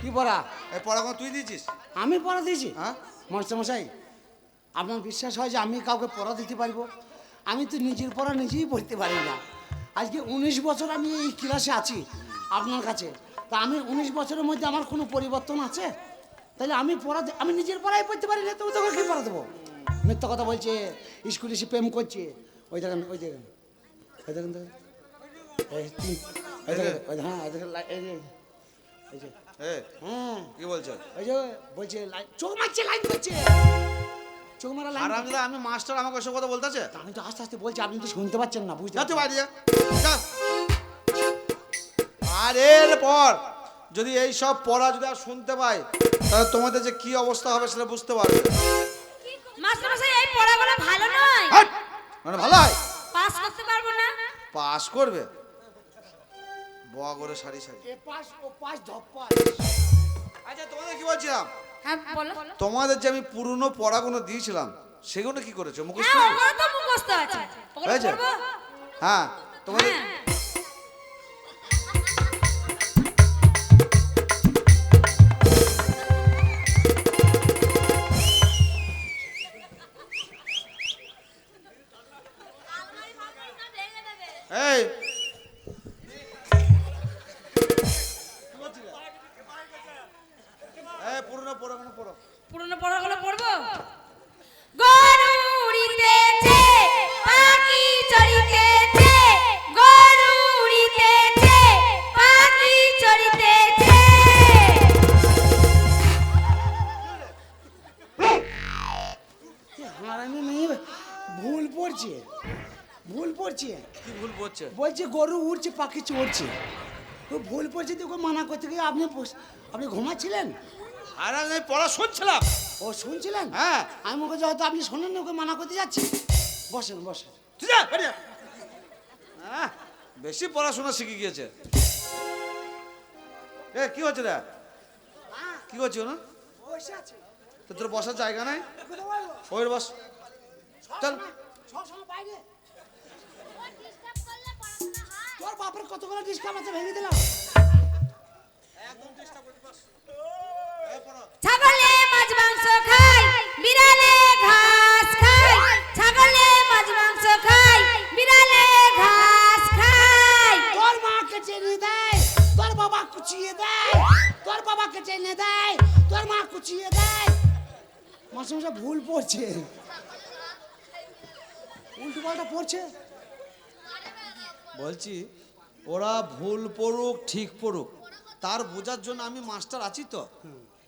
কি পড়া? এই পড়া কোন তুই দিয়েছিস? আমি পড়া দিয়েছি? হ্যাঁ। মাস্টারমশাই, আপনার বিশ্বাস হয় যে আমি কাউকে পড়া দিতে পারবো? আমি তো নিজের পড়া নিজেই পড়তে পারি না। আজকে 19 বছর আমি এই ক্লাসে আছি আপনার কাছে। তা আমি 19 বছরের মধ্যে আমার কোনো পরিবর্তন আছে? তাহলে আমি আমি নিজের পড়াই পড়তে পারি না, তবু তোকে কী পড়া দেবো? মিথ্যা কথা বলছে, স্কুলে এসে প্রেম করছে। ওই দেখেন, ওই দেখেন, ওই দেখেন, দেখেন, হ্যাঁ, এই দেখেন, এই যে, হ্যাঁ কি বলছো? ওই যে বলছে চোখ মারছে, লাইন করছে, চোখ মারা লাইন। আর আমি মাস্টার আমাকে এসব কথা বলতেছে? আমি তো আস্তে আস্তে বলছি, আপনি তো শুনতে পাচ্ছেন না, বুঝতে যাতে পারছেন? বাইরে যা। আর এরপর যদি এই সব পড়া যদি আর শুনতে পাই, তাহলে তোমাদের যে কি অবস্থা হবে সেটা বুঝতে পারবে। মাস্টারমশাই এই পড়াগুলো ভালো নয়। হাট! মানে ভালো হয়? পাস করতে পারবো না। পাস করবে? বয়া করে সারি সারি। এ পাশ ও পাশ ধপ্পাস। আচ্ছা তোমাদের কি বলছিলাম, হ্যাঁ বলো। তোমাদের যে আমি পুরনো পড়াগুলো দিয়েছিলাম সেগুলো কি করেছো? মুখস্থ হ্যাঁ করেছো? ওগুলো তো মুখস্থ আছে। ওগুলো হয়েছে? করবো? হ্যাঁ তোমাদের হ্যাঁ। এই পুরনো পড়াগুলো পড়ো। পুরনো পড়াগুলো পড়বো। গরু উড়িতেছে, পাখি চড়িতেছে, গরু উড়িতেছে, পাখি চড়িতেছে। হারামি মেয়ে ভুল পড়ছে, ভুল পড়ছে। কি ভুল পড়ছে? বলছে গরু উড়ছে, পাখি চড়ছে। ও ভুল পড়ছে, তোকে মানা করতে গিয়ে আপনি ঘুমাচ্ছিলেন? আর আমি পড়া শুনছিলাম। ও শুনছিলেন? হ্যাঁ। আমি ওকে হয়তো আপনি শোনেন না, ওকে মানা করতে যাচ্ছি। বসেন বসেন। তুই যা, বাড়ি যা। হ্যাঁ, বেশি পড়াশোনা শিখে গিয়েছে। এ কি হচ্ছে রে? কি করছো না? বসে আছে। তো তোর বসার জায়গা নাই? কোথায় বসবো? ওই বস। চল। সবসময় বাইরে। তোর বাপের কতগুলো ডিসকাম আছে, ভেঙে দিলাম। ছাগলে মাছ মাংস খায়, বিড়ালে ঘাস খায়। ছাগলে মাছ মাংস খায়, বিড়ালে ঘাস খায়। তোর মাকে চেনে দেয়, তোর বাবা কুচিয়ে দেয়, তোর বাবাকে চেনে দেয়, তোর মা কুচিয়ে দেয়। মাসে মাসে ভুল পড়ছে, উল্টো পাল্টা পড়ছে। বলছি ওরা ভুল পড়ুক ঠিক পড়ুক, তার বোঝার জন্য আমি মাস্টার আছি তো।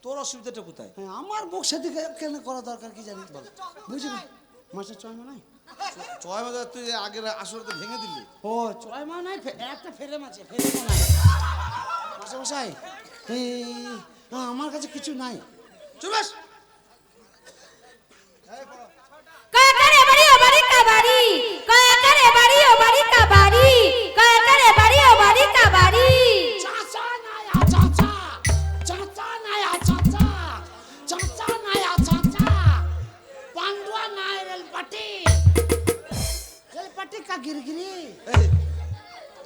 তোর অসুবিধাটা কোথায়? হ্যাঁ, আমার বুক সাথে কেন করা দরকার, কি জানি বল, বুঝলি? মাসের ছয় মা নাই? ছয় মাস তুই আগের আসলে তো ভেঙে দিলি। ও ছয় মা নাই, একটা ফেরেম আছে, ফেরেম নাই। মাসে মশাই, আমার কাছে কিছু নাই। চুপ বাস। কাকারে বাড়ি ও বাড়ি কাবাড়ি, কাকারে বাড়ি ও বাড়ি কাবাড়ি, কাকারে বাড়ি ও বাড়ি কাবাড়ি। চাচা নায়া চাচা, চাচা নায়া চাচা, চাচা নায়া চাচা, পান্ডুয়া নাই রেলপাটি, রেলপাটি কা গিরগিরি। এই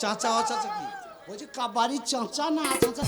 চাচা ও চাচা কি? বলছি কাবাড়ি চাচা না চাচা,